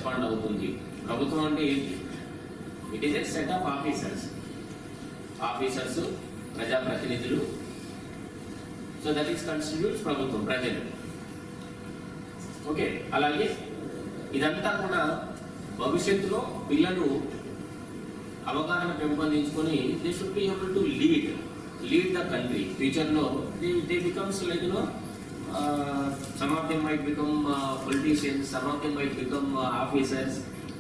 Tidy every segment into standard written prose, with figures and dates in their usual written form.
Respond అవుతుంది. ప్రభుత్వం అంటే ఏంటి? It is a set of officers, ప్రజాప్రతినిధులు. సో దట్ ఈస్ కన్స్టిట్యూట్స్ ప్రభుత్వం, ప్రజలు. ఓకే, అలాగే ఇదంతా కూడా భవిష్యత్తులో పిల్లలు అవగాహన పెంపొందించుకొని they should be able to lead the country. ఫ్యూచర్లో they becomes like some of them might become politicians, some of them might become officers,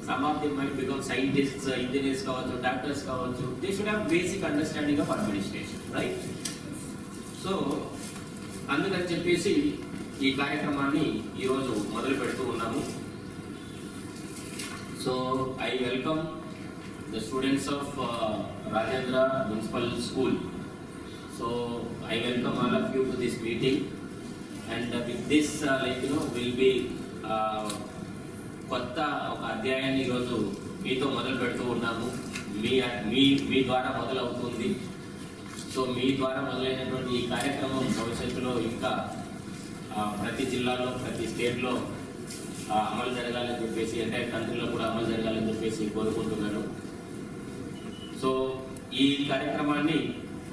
some of them might become scientists, engineers kavatchu, doctors kavatchu. They should have basic understanding of administration, right? So అందుకని చెప్పేసి ఈ కార్యక్రమాన్ని ఈరోజు మొదలు పెడుతూ ఉన్నాము. So I welcome the students of Rajendra municipal school. So I welcome all of you to this meeting. And with this will be కొత్త ఒక అధ్యాయాన్ని ఈరోజు మీతో మొదలు పెడుతూ ఉన్నాము. మీ ద్వారా మొదలవుతుంది. సో మీ ద్వారా మొదలైనటువంటి ఈ కార్యక్రమం భవిష్యత్తులో ఇంకా ప్రతి జిల్లాలో, ప్రతి స్టేట్లో అమలు జరగాలని చెప్పేసి, ఎంటైర్ కంట్రీలో కూడా అమలు జరగాలని చెప్పేసి కోరుకుంటున్నాను. సో ఈ కార్యక్రమాన్ని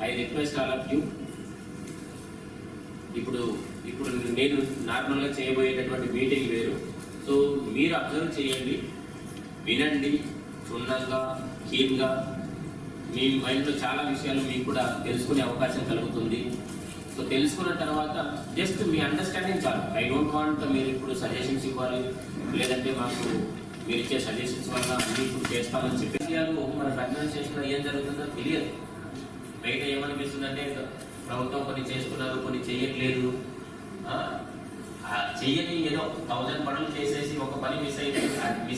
I request all of you. ఇప్పుడు నేను నార్మల్గా చేయబోయేటటువంటి మీటింగ్ వేరు. సో మీరు అబ్జర్వ్ చేయండి, వినండి క్షుణ్ణంగా, కీన్గా. మీ మైండ్లో చాలా విషయాలు మీకు కూడా తెలుసుకునే అవకాశం కలుగుతుంది. సో తెలుసుకున్న తర్వాత జస్ట్ మీ అండర్స్టాండింగ్ చాలు. ఐ డోంట్ వాంట్ మీరు ఇప్పుడు సజెషన్స్ ఇవ్వాలి, లేదంటే మాకు మీరు ఇచ్చే సజెషన్స్ వల్ల అన్ని ఇప్పుడు చేస్తామని చెప్పే విషయాలు మన అడ్మినిస్ట్రేషన్లో ఏం జరుగుతుందో తెలియదు. బయట ఏమనిపిస్తుందంటే ప్రభుత్వం కొన్ని చేస్తున్నారు, కొన్ని చేయట్లేదు. చెయ్యని ఏదో 1000 పనులు చేసేసి ఒక పని మిస్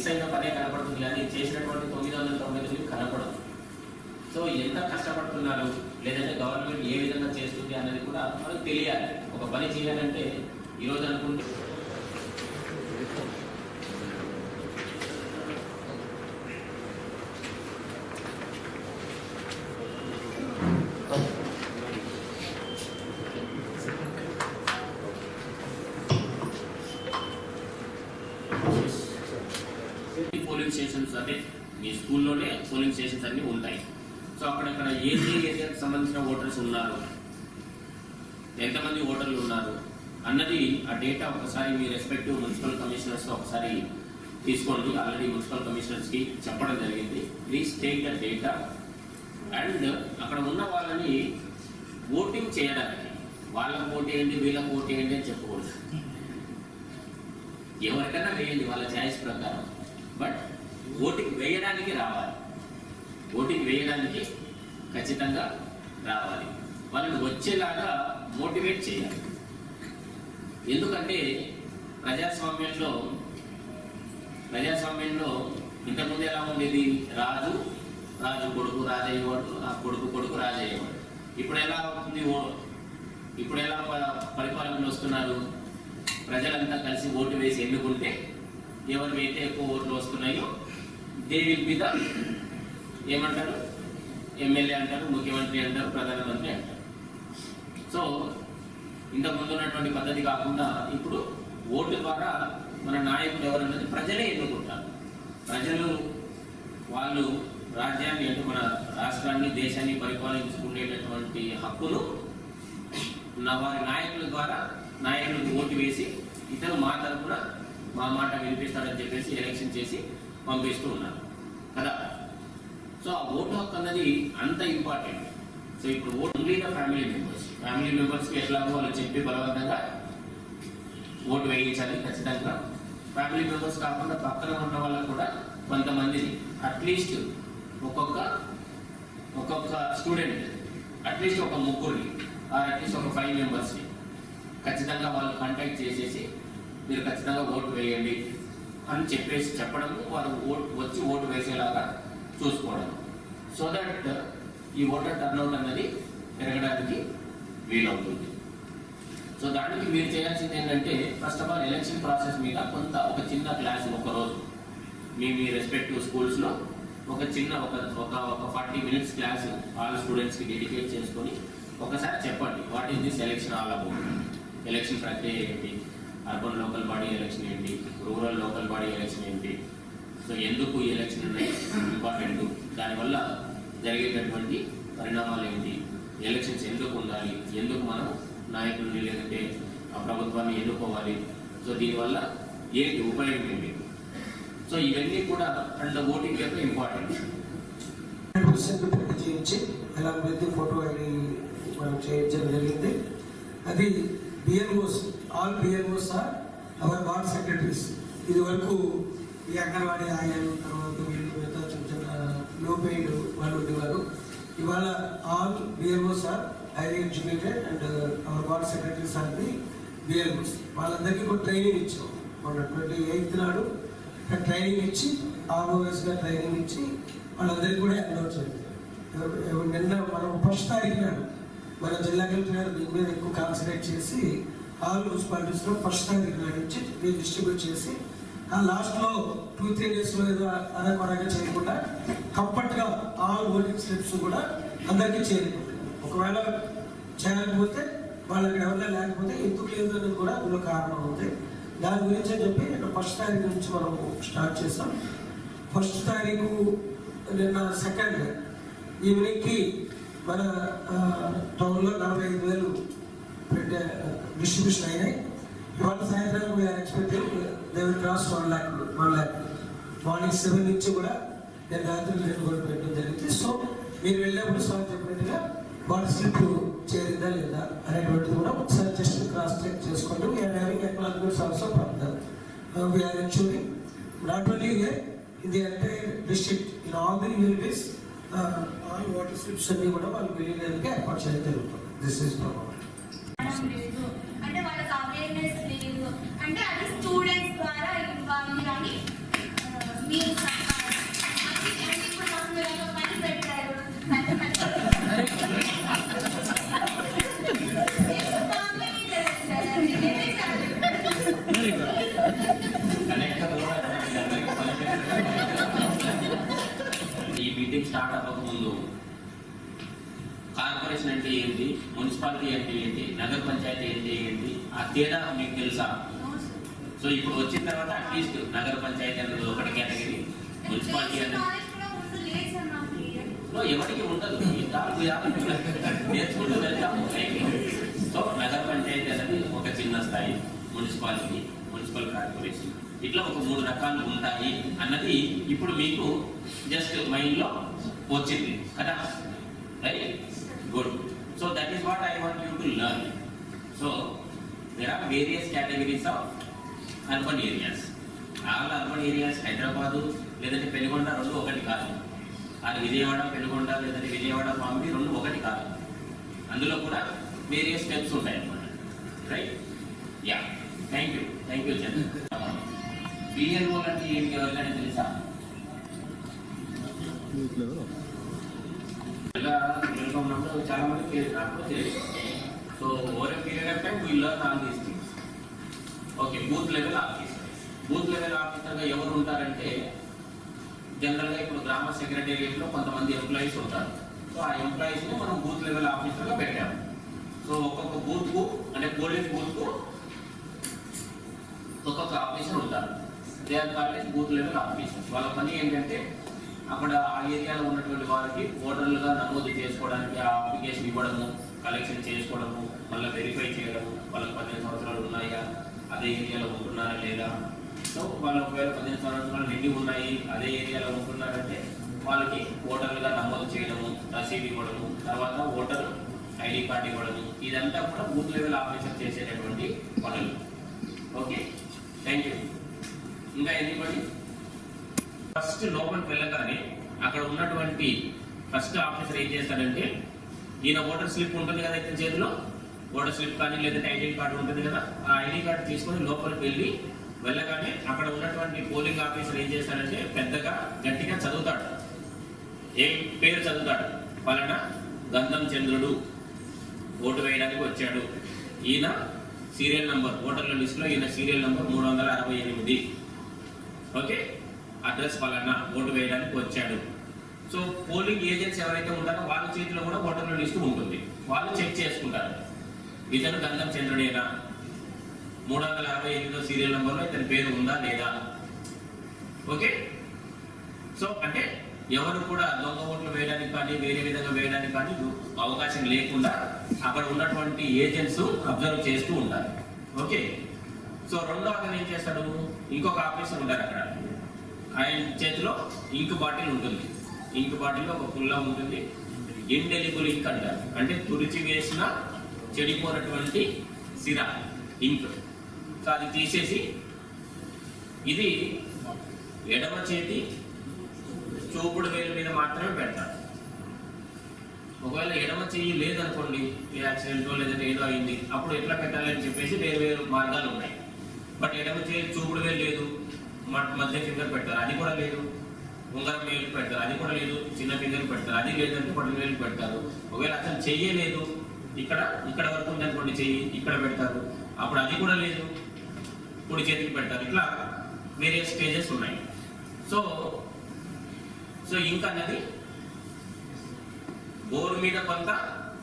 అయిన పనే కనపడుతుంది, కానీ చేసినటువంటి 999 కనపడదు. సో ఎంత కష్టపడుతున్నారు, లేదంటే గవర్నమెంట్ ఏ విధంగా చేస్తుంది అన్నది కూడా మనకు తెలియాలి. ఒక పని చేయాలంటే ఈరోజు అనుకుంటే పోలింగ్ స్టేషన్స్ అంటే మీ స్కూల్లోనే పోలింగ్ స్టేషన్స్ అన్నీ ఉంటాయి. సో అక్కడక్కడ ఏరియాకి సంబంధించిన ఓటర్స్ ఉన్నారు, ఎంతమంది ఓటర్లు ఉన్నారు అన్నది ఆ డేటా ఒకసారి మీ రెస్పెక్టివ్ మున్సిపల్ కమిషనర్స్ ఒకసారి తీసుకోండి. ఆల్రెడీ మున్సిపల్ కమిషనర్స్కి చెప్పడం జరిగింది. Please take the data. And అక్కడ ఉన్న వాళ్ళని ఓటింగ్ చేయడానికి, వాళ్ళకు ఓటు వేయండి, వీళ్ళకు ఓటు వేయండి అని చెప్పకూడదు. ఎవరికైనా వేయండి వాళ్ళ ఛాయిస్ ప్రకారం, బట్ ఓటింగ్ వేయడానికి రావాలి. ఓటింగ్ వేయడానికి ఖచ్చితంగా రావాలి. వాళ్ళని వచ్చేలాగా మోటివేట్ చేయాలి. ఎందుకంటే ప్రజాస్వామ్యంలో ఇంతకుముందు ఎలా ఉండేది? రాజు కొడుకు రాజయ్యేవాడు, ఆ కొడుకు రాజయ్యేవాడు. ఇప్పుడు ఎలా అవుతుంది? ఇప్పుడు ఎలా పరిపాలనలు వస్తున్నారు? ప్రజలంతా కలిసి ఓటు వేసి ఎన్నుకుంటే ఎవరికైతే ఎక్కువ ఓట్లు వస్తున్నాయో దే విల్ బి ద ఏమంటారు, ఎమ్మెల్యే అంటారు, ముఖ్యమంత్రి అంటారు, ప్రధానమంత్రి అంటారు. సో ఇంతకుముందు ఉన్నటువంటి పద్ధతి కాకుండా ఇప్పుడు ఓటు ద్వారా మన నాయకులు ఎవరన్నది ప్రజలే ఎన్నుకుంటారు. ప్రజలు వాళ్ళు రాజ్యాన్ని, అంటే మన రాష్ట్రాన్ని, దేశాన్ని పరిపాలించుకునేటటువంటి హక్కును వారి నాయకుల ద్వారా నాయకులకు ఓటు వేసి ఇతను మా తరఫున మా మాట వినిపిస్తాడని చెప్పేసి ఎలక్షన్ చేసి పంపిస్తూ ఉన్నారు కదా. సో ఆ ఓటు హక్కు అన్నది అంత ఇంపార్టెంట్. సో ఇప్పుడు ఓటు ఓన్లీ ద ఫ్యామిలీ మెంబర్స్కి ఎట్లాగో వాళ్ళు చెప్పి బలవంతంగా ఓటు వేయించాలి ఖచ్చితంగా. ఫ్యామిలీ మెంబర్స్ కాకుండా పక్కన ఉన్న వాళ్ళకు కూడా కొంతమందిని అట్లీస్ట్ ఒక్కొక్క స్టూడెంట్ అట్లీస్ట్ ఒక ముగ్గురిని, అట్లీస్ట్ ఒక 5 మెంబర్స్ని ఖచ్చితంగా వాళ్ళు కాంటాక్ట్ చేసేసి మీరు ఖచ్చితంగా ఓటు వేయండి అని చెప్పడము, వారు వచ్చి ఓటు వేసేలాగా చూసుకోవడం. సో దట్ ఈ ఓటర్ టర్న్అవుట్ అన్నది పెరగడానికి వీలవుతుంది. సో దానికి మీరు చేయాల్సింది ఏంటంటే, first of all election process మీద ఒక చిన్న క్లాస్ ఒకరోజు మీ రెస్పెక్టివ్ స్కూల్స్లో ఒక 40 మినిట్స్ క్లాస్ ఆల్ స్టూడెంట్స్కి డెడికేట్ చేసుకొని ఒకసారి చెప్పండి, what is this election all about. Election ప్రక్రియ ఏంటి, అర్బన్ లోకల్ బాడీ ఎలక్షన్ ఏంటి, రూరల్ లోకల్ బాడీ ఎలక్షన్ ఏంటి, సో ఎందుకు ఈ ఎలక్షన్ అనేది ఇంపార్టెంట్, దానివల్ల జరిగేటటువంటి పరిణామాలు ఏంటి, ఎలక్షన్స్ ఎందుకు ఉండాలి, ఎందుకు మనం నాయకుల్ని లేదంటే ఆ ప్రభుత్వాన్ని ఎన్నుకోవాలి, సో దీనివల్ల ఏంటి ఉపయోగం ఏంటి, సో ఇవన్నీ కూడా అండ్ ఓటింగ్ యొక్క ఇంపార్టెంట్. చేయించి ఎలా ప్రతి ఫోటో అది మనం చేయించడం జరిగింది. అది BLOs, all BLOs are our ward secretaries. ఇది వరకు ఈ అంగన్వాడీ ఆయాలు, తర్వాత వీళ్ళు మిగతా చిన్న చిన్న లో పెయిడ్ వాళ్ళు ఉండేవారు. ఇవాళ all BLOs are highly educated and our ward secretaries are the BLOs. వాళ్ళందరికీ కూడా ట్రైనింగ్ ఇచ్చాం. మన 28th నాడు ట్రైనింగ్ ఇచ్చి ఆర్ఓఎస్గా ట్రైనింగ్ ఇచ్చి వాళ్ళందరికీ కూడా అలౌట్ చేయాలి. నిన్న మనం 1st తారీఖు నాడు మన జిల్లా కలెక్టర్ గారు దీని మీద ఎక్కువ కాన్సన్ట్రేట్ చేసి ఆల్ మున్సిపాలిటీస్లో 1st తారీఖు నాడు నుంచి డిస్ట్రిబ్యూట్ చేసి ఆ లాస్ట్లో 2-3 డేస్లో ఏదో అరకొరగా చేయకుండా కంఫర్ట్గా ఆల్ ఓటింగ్ స్లిప్స్ కూడా అందరికీ చేరుకుంటాయి. ఒకవేళ చేయకపోతే వాళ్ళకి ఎవరైనా లేకపోతే ఎందుకు లేదు అనేది కూడా అందులో కారణం ఉంది. దాని గురించి అని చెప్పి నిన్న 1st తారీఖు నుంచి మనం స్టార్ట్ చేస్తాం. 1st తారీఖు నిన్న 2nd ఈవినింగ్కి మన టౌన్లో 45,000 డిస్ట్రిబ్యూషన్ అయినాయి. ఇవాళ సాయంత్రం we are expecting they will cross 1 lakh. Morning 7 నుంచి కూడా నేను రాత్రి 2 కూడా పెట్టడం జరిగింది. సో మీరు వెళ్ళినప్పుడు సార్ చెప్పినట్టుగా వాటర్ స్లిప్ చేరిందా లేదా అనేటువంటిది కూడా ఒకసారి జస్ట్ క్రాస్ చెక్ చేసుకోండి. We're having acknowledgements also from them. We're ensuring not only here in the entire district, in all the villages all water slips అన్ని కూడా వాళ్ళు విలేజ్కి ఏర్పాటు చేయడం జరుగుతుంది. This is problem. అంటే వాళ్ళకి అవేర్నెస్ లేదు అంటే అది స్టూడెంట్స్ ద్వారా ఇవ్వాలి అని మీరు పని పెట్టారు. ఈ మీటింగ్ స్టార్ట్ అవ్వకముందు కార్పొరేషన్ అంటే ఏంటి, మున్సిపాలిటీ అంటే ఏంటి, నగర పంచాయతీ అంటే ఏంటి, ఆ తేడా మీకు తెలుసా? సో ఇప్పుడు వచ్చిన తర్వాత అట్లీస్ట్ నగర పంచాయతీ అనేది ఒకటి కేటగిరీ, మున్సిపాలిటీ అనేది ఎవరికి ఉండదు, నేర్చుకుంటూ వెళ్తాము. సో నగర పంచాయతీ అనేది ఒక చిన్న స్థాయి, మున్సిపాలిటీ, మున్సిపల్ కార్పొరేషన్, ఇట్లా ఒక 3 రకాలు ఉంటాయి అన్నది ఇప్పుడు మీకు జస్ట్ మైండ్లో వచ్చింది కదా, right? Good. So that is what I want you to learn. So there are various categories of urban areas. All urban areas, Hyderabad, లేదంటే పెనుగొండ రెండు ఒకటి కాదు. అది విజయవాడ పెనుగొండ లేదంటే విజయవాడ పాంబి రెండు ఒకటి కాదు. అందులో కూడా వేరియస్ స్టెప్స్ ఉంటాయి అన్నమాట, right? Yeah, thank you Chandra. BLO అంటే ఏంటి ఎవరికైనా తెలుసా? ఉన్నప్పుడు చాలా మంది తెలియదు, నాకు తెలియదు. So over a period of time we learn all these things. Okay, booth level officer. Booth level ఆఫీసర్గా ఎవరు ఉంటారంటే జనరల్గా ఇప్పుడు గ్రామ సెక్రటేరియట్లో కొంతమంది ఎంప్లాయీస్ ఉంటారు. సో ఆ ఎంప్లాయీస్ని మనం బూత్ లెవెల్ ఆఫీసర్గా పెట్టాము. సో ఒక్కొక్క బూత్కు అంటే పోలింగ్ బూత్కు ఒక్కొక్క ఆఫీసర్ ఉంటారు. They are called booth level officers. వాళ్ళ పని ఏంటంటే అక్కడ ఆ ఏరియాలో ఉన్నటువంటి వారికి ఓటర్లుగా నమోదు చేసుకోవడానికి ఆ అప్లికేషన్ ఇవ్వడము, కలెక్షన్ చేసుకోవడము, మళ్ళీ వెరిఫై చేయడము, వాళ్ళకి 18 సంవత్సరాలు ఉన్నాయా, అదే ఏరియాలో ఉంటున్నారా లేదా. సో వాళ్ళు ఒకవేళ 18 సంవత్సరాలు నిండి ఉన్నాయి, అదే ఏరియాలో ఉంటున్నారంటే వాళ్ళకి ఓటర్లుగా నమోదు చేయడము, రసీదు ఇవ్వడము, తర్వాత ఓటర్ ఐడి కార్డు ఇవ్వడము, ఇదంతా కూడా బూత్ లెవెల్ ఆఫీసర్ చేసేటటువంటి పనులు. Okay, thank you. ఇంకా ఎన్నిబడి ఫస్ట్ లోపలికి వెళ్ళగానే అక్కడ ఉన్నటువంటి ఫస్ట్ ఆఫీసర్ ఏం చేస్తాడంటే, ఈయన ఓటర్ స్లిప్ ఉంటుంది కదా ఇతని చేతిలో, ఓటర్ స్లిప్ కానీ లేదంటే ఐడి కార్డు ఉంటుంది కదా, ఆ ఐడి కార్డు తీసుకొని లోపలికి వెళ్ళగానే అక్కడ ఉన్నటువంటి పోలింగ్ ఆఫీసర్ ఏం చేస్తాడంటే పెద్దగా గట్టిగా చదువుతాడు. ఏం పేరు చదువుతాడు? పలానా గంధం చంద్రుడు ఓటు వేయడానికి వచ్చాడు, ఈయన సీరియల్ నంబర్, ఓటర్ల లిస్టులో ఈయన సీరియల్ నంబర్ 368. ఓకే, అడ్రస్ పలానా ఓటు వేయడానికి వచ్చాడు. సో పోలింగ్ ఏజెంట్స్ ఎవరైతే ఉంటారో వాళ్ళ చేతిలో కూడా ఓటర్ల లిస్టు ఉంటుంది. వాళ్ళు చెక్ చేసుకుంటారు, ఇతను గంధం చంద్రుడేనా, 368 సీరియల్ నెంబర్లో ఇతని పేరు ఉందా లేదా. ఓకే, సో అంటే ఎవరు కూడా దొంగ ఓట్లు వేయడానికి కానీ వేరే విధంగా వేయడానికి కానీ అవకాశం లేకుండా అక్కడ ఉన్నటువంటి ఏజెంట్స్ అబ్జర్వ్ చేస్తూ ఉంటారు. ఓకే, సో రెండో అతను ఏం చేస్తాడు, ఇంకొక ఆఫీసర్ ఉంటారు అక్కడ, ఆయన చేతిలో ఇంక్ బాటిల్ ఉంటుంది. ఇంక్ బాటిల్లో ఒక పుల్ల ఉంటుంది, ఇండెలిబుల్ ఇంక్ అంటారు, అంటే తుడిచి వేసిన చెడిపోయినటువంటి సిరా ఇంక్. సో అది తీసేసి ఇది ఎడమ చేతి చూపుడు వేలు మీద మాత్రమే పెడతారు. ఒకవేళ ఎడమ చెయ్యి లేదనుకోండి, ఏ యాక్సిడెంటో లేదంటే ఏదో అయింది, అప్పుడు ఎట్లా పెట్టాలి అని చెప్పేసి వేరు వేరు మార్గాలు ఉన్నాయి. బట్ ఎడమ చేయి చూపుడు వేలు లేదు, మధ్య ఫింగర్ పెడతారు, అది కూడా లేదు. ఉంగరం వేలు పెడతారు, అది కూడా లేదు. చిన్న ఫింగర్ పెడతారు, అది లేదంటే పొట్టి వేలు పెడతారు. ఒకవేళ అసలు చెయ్యే లేదు, ఇక్కడ వరకు ఉందనుకోండి చెయ్యి, ఇక్కడ పెడతారు, అప్పుడు అది కూడా లేదు, కుడి చేతికి పెడతారు. ఇట్లా వేరే స్టేజెస్ ఉన్నాయి. సో ఇంక్ అన్నది బోరు మీద కొంత,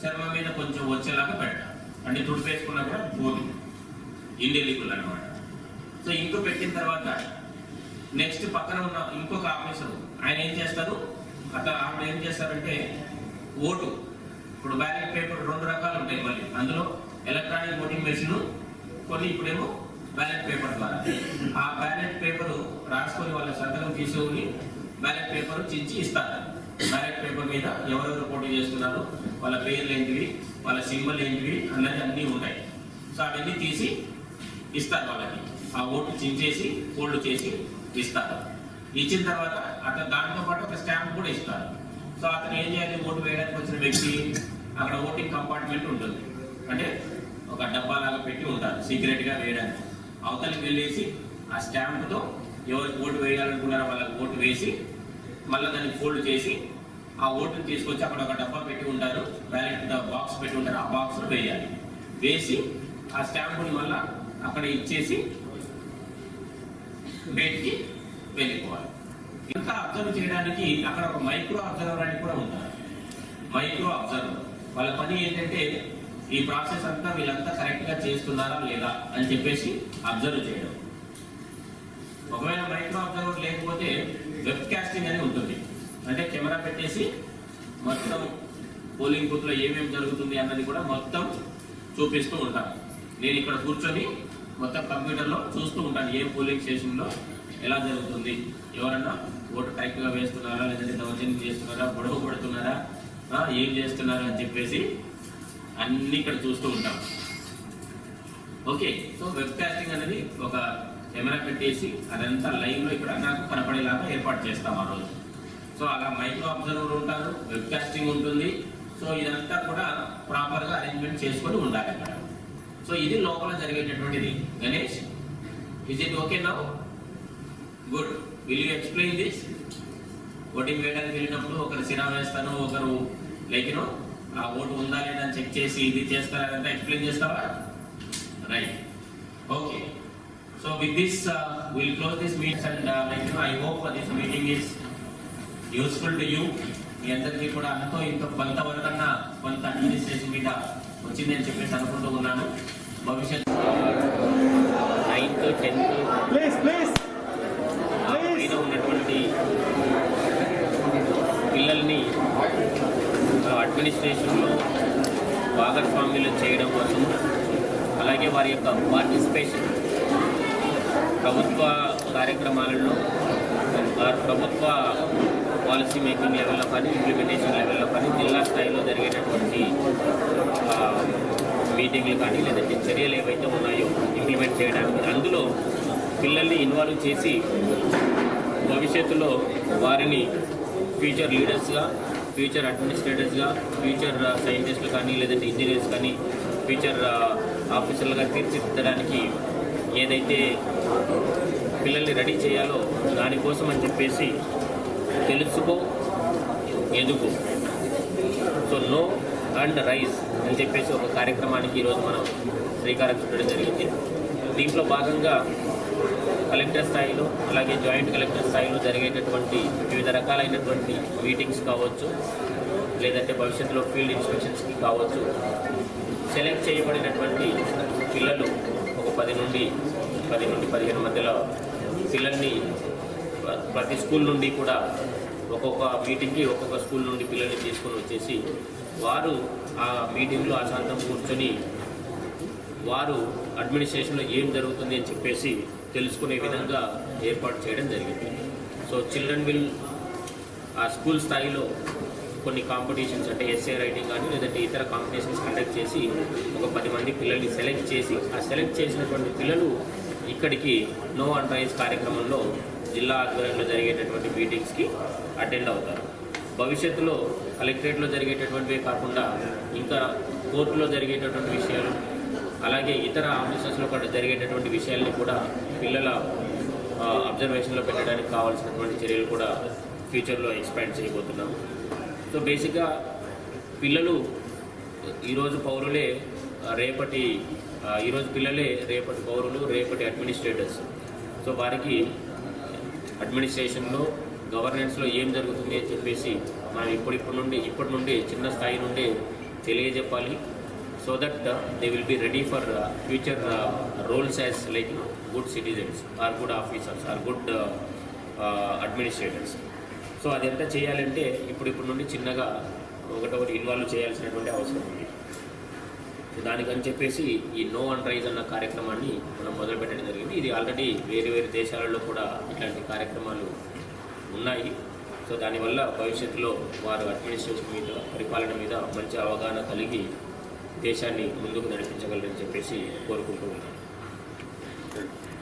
చర్మం మీద కొంచెం వచ్చేలాగా పెడతారు, అంటే తుడిపేసుకున్నా కూడా బోరు ఇండెలిబుల్ అనమాట. సో ఇంక్ పెట్టిన తర్వాత నెక్స్ట్ పక్కన ఉన్న ఇంకొక ఆఫీసర్ ఆయన ఏం చేస్తారు, ఆవిడ ఏం చేస్తారంటే ఓటు, ఇప్పుడు బ్యాలెట్ పేపర్ 2 రకాలు ఉంటాయి మళ్ళీ, అందులో ఎలక్ట్రానిక్ ఓటింగ్ మెషిన్ కొన్ని, ఇప్పుడేమో బ్యాలెట్ పేపర్ ద్వారా ఆ బ్యాలెట్ పేపర్ రాసుకొని వాళ్ళ సంతకం తీసుకొని బ్యాలెట్ పేపర్ చించి ఇస్తారు. బ్యాలెట్ పేపర్ మీద ఎవరెవరు పోటీ చేస్తున్నారు, వాళ్ళ పేర్లు ఏంటివి, వాళ్ళ సింబల్ ఏంటివి అన్నది అన్నీ ఉంటాయి. సో అవన్నీ తీసి ఇస్తారు వాళ్ళకి, ఆ ఓటు చించేసి ఫోల్డ్ చేసి ఇస్తారు. ఇచ్చిన తర్వాత అతను దాంతో పాటు ఒక స్టాంప్ కూడా ఇస్తారు. సో అతను ఏం చేయాలి, ఓటు వేయడానికి వచ్చిన వ్యక్తి అక్కడ ఓటింగ్ కంపార్ట్మెంట్ ఉంటుంది, అంటే ఒక డబ్బా లాగా పెట్టి ఉంటారు సీక్రెట్గా వేయడానికి. అవతలికి వెళ్ళేసి ఆ స్టాంప్తో ఎవరికి ఓటు వేయాలనుకున్నారో వాళ్ళకి ఓటు వేసి మళ్ళీ దాన్ని ఫోల్డ్ చేసి ఆ ఓటుని తీసుకొచ్చి అక్కడ ఒక డబ్బా పెట్టి ఉంటారు, బ్యాలెట్ బాక్స్ పెట్టి ఉంటారు, ఆ బాక్స్లో వేయాలి. వేసి ఆ స్టాంపుని మళ్ళీ అక్కడ ఇచ్చేసి బయటికి వెళ్ళిపోవాలి. ఇంకా అబ్జర్వ్ చేయడానికి అక్కడ ఒక మైక్రో అబ్జర్వర్ అని కూడా ఉంటారు. మైక్రో అబ్జర్వర్ వాళ్ళ పని ఏంటంటే ఈ ప్రాసెస్ అంతా వీళ్ళంతా కరెక్ట్గా చేస్తున్నారా లేదా అని చెప్పేసి అబ్జర్వ్ చేయడం. ఒకవేళ మైక్రో అబ్జర్వర్ లేకపోతే వెబ్ కాస్టింగ్ అని ఉంటుంది, అంటే కెమెరా పెట్టేసి మొత్తం పోలింగ్ బూత్లో ఏమేమి జరుగుతుంది అన్నది కూడా మొత్తం చూపిస్తూ ఉంటాను. నేను ఇక్కడ కూర్చొని మొత్తం కంప్యూటర్లో చూస్తూ ఉంటాను, ఏ పోలింగ్ స్టేషన్లో ఎలా జరుగుతుంది, ఎవరన్నా ఓటు కరెక్ట్గా వేస్తున్నారా లేదంటే దౌర్జన్యం చేస్తున్నారా, గొడవ పడుతున్నారా, ఏం చేస్తున్నారా అని చెప్పేసి అన్ని ఇక్కడ చూస్తూ ఉంటాం. ఓకే, సో వెబ్ కాస్టింగ్ అనేది ఒక కెమెరా పెట్టేసి అదంతా లైవ్లో ఇక్కడ నాకు కనపడేలాగా ఏర్పాటు చేస్తాం ఆ రోజు. సో అలా మైక్రో అబ్జర్వర్ ఉంటారు, వెబ్ కాస్టింగ్ ఉంటుంది. సో ఇదంతా కూడా ప్రాపర్గా అరేంజ్మెంట్ చేసుకొని ఉండాలి అక్కడ. సో ఇది లోపల జరిగేటటువంటిది. Ganesh, is it okay now? Good. Will you explain this? Voting వేయడానికి వెళ్ళినప్పుడు ఒకరు సిరా వేస్తాను, ఒకరు లైక్ ఆ ఓటు ఉందా లేదా అని చెక్ చేసి ఇది చేస్తారా, అదంతా ఎక్స్ప్లెయిన్ చేస్తావా? Right, okay. So with this will close this meets and I hope this meeting is useful to you. మీ అందరికీ కూడా అంతో ఇంత కొంతవరకన్నా కొంత అడ్మినిస్ట్రేషన్ మీద వచ్చిందని చెప్పేసి అనుకుంటూ ఉన్నాను. భవిష్యత్తు 9th 10th పైన ఉన్నటువంటి పిల్లల్ని అడ్మినిస్ట్రేషన్లో భాగస్వామ్యులు చేయడం కోసం, అలాగే వారి యొక్క పార్టిసిపేషన్ ప్రభుత్వ కార్యక్రమాలలో, ప్రభుత్వ పాలసీ మేకింగ్ లెవెల్లో కానీ ఇంప్లిమెంటేషన్ లెవెల్లో కానీ జిల్లా స్థాయిలో జరిగేటటువంటి మీటింగ్లు కానీ లేదంటే చర్యలు ఏవైతే ఉన్నాయో ఇంప్లిమెంట్ చేయడానికి, అందులో పిల్లల్ని ఇన్వాల్వ్ చేసి భవిష్యత్తులో వారిని ఫ్యూచర్ లీడర్స్గా, ఫ్యూచర్ అడ్మినిస్ట్రేటర్స్గా, ఫ్యూచర్ సైంటిస్టులు కానీ లేదంటే ఇంజనీర్స్ కానీ, ఫ్యూచర్ ఆఫీసర్లుగా తీర్చిదిద్దడానికి ఏదైతే పిల్లల్ని రెడీ చేయాలో దానికోసం అని చెప్పేసి తెలుసుకో, ఎదుగు, సో నో అండ్ రైజ్ అని చెప్పేసి ఒక కార్యక్రమానికి ఈరోజు మనం శ్రీకారం చుట్టడం జరిగింది. దీంట్లో భాగంగా కలెక్టర్ స్థాయిలో అలాగే జాయింట్ కలెక్టర్ స్థాయిలో జరిగేటటువంటి వివిధ రకాలైనటువంటి మీటింగ్స్ కావచ్చు, లేదంటే భవిష్యత్తులో ఫీల్డ్ ఇన్స్పెక్షన్స్కి కావచ్చు, సెలెక్ట్ చేయబడినటువంటి పిల్లలు ఒక 10 నుండి 15 మధ్యలో పిల్లల్ని ప్రతి స్కూల్ నుండి కూడా ఒక్కొక్క మీటింగ్కి ఒక్కొక్క స్కూల్ నుండి పిల్లల్ని తీసుకొని వచ్చేసి వారు ఆ మీటింగ్లో అశాంతం కూర్చొని వారు అడ్మినిస్ట్రేషన్లో ఏం జరుగుతుంది అని చెప్పేసి తెలుసుకునే విధంగా ఏర్పాటు చేయడం జరిగింది. సో చిల్డ్రన్ విల్ ఆ స్కూల్ స్థాయిలో కొన్ని కాంపిటీషన్స్ అంటే ఎస్ఏ రైటింగ్ కానీ లేదంటే ఇతర కాంపిటీషన్స్ కండక్ట్ చేసి ఒక 10 మంది పిల్లల్ని సెలెక్ట్ చేసి ఆ సెలెక్ట్ చేసినటువంటి పిల్లలు ఇక్కడికి నో అండ్ రైజ్ కార్యక్రమంలో జిల్లా ఆధ్వర్యంలో జరిగేటటువంటి మీటింగ్స్కి అటెండ్ అవుతారు. భవిష్యత్తులో కలెక్టరేట్లో జరిగేటటువంటివే కాకుండా ఇంకా కోర్టులో జరిగేటటువంటి విషయాలు అలాగే ఇతర ఆఫీసెస్లో కూడా జరిగేటటువంటి విషయాల్ని కూడా పిల్లల అబ్జర్వేషన్లో పెట్టడానికి కావాల్సినటువంటి చర్యలు కూడా ఫ్యూచర్లో ఎక్స్పాండ్ చేయబోతున్నాము. సో బేసిక్గా పిల్లలు ఈరోజు పౌరులే రేపటి పిల్లలే రేపటి పౌరులు, రేపటి అడ్మినిస్ట్రేటర్స్. సో వారికి అడ్మినిస్ట్రేషన్లో గవర్నెన్స్లో ఏం జరుగుతుంది అని చెప్పేసి మనం ఇప్పటి నుండి చిన్న స్థాయి నుండి తెలియజెప్పాలి. So that they will be ready for future roles as like good citizens or good officers or good administrators. So అదంతా చేయాలంటే ఇప్పుడు నుండి చిన్నగా ఒకటొకటి ఇన్వాల్వ్ చేయాల్సినటువంటి అవసరం ఉంది. సో దానికని చెప్పేసి ఈ నో అండ్ రైజ్ అన్న కార్యక్రమాన్ని మనం మొదలుపెట్టడం జరిగింది. ఇది ఆల్రెడీ వేరే దేశాలలో కూడా ఇట్లాంటి కార్యక్రమాలు ఉన్నాయి. సో దానివల్ల భవిష్యత్తులో వారు అడ్మినిస్ట్రేషన్ మీద, పరిపాలన మీద మంచి అవగాహన కలిగి దేశాన్ని ముందుకు నడిపించగలరని చెప్పేసి కోరుకుంటూ ఉన్నాను.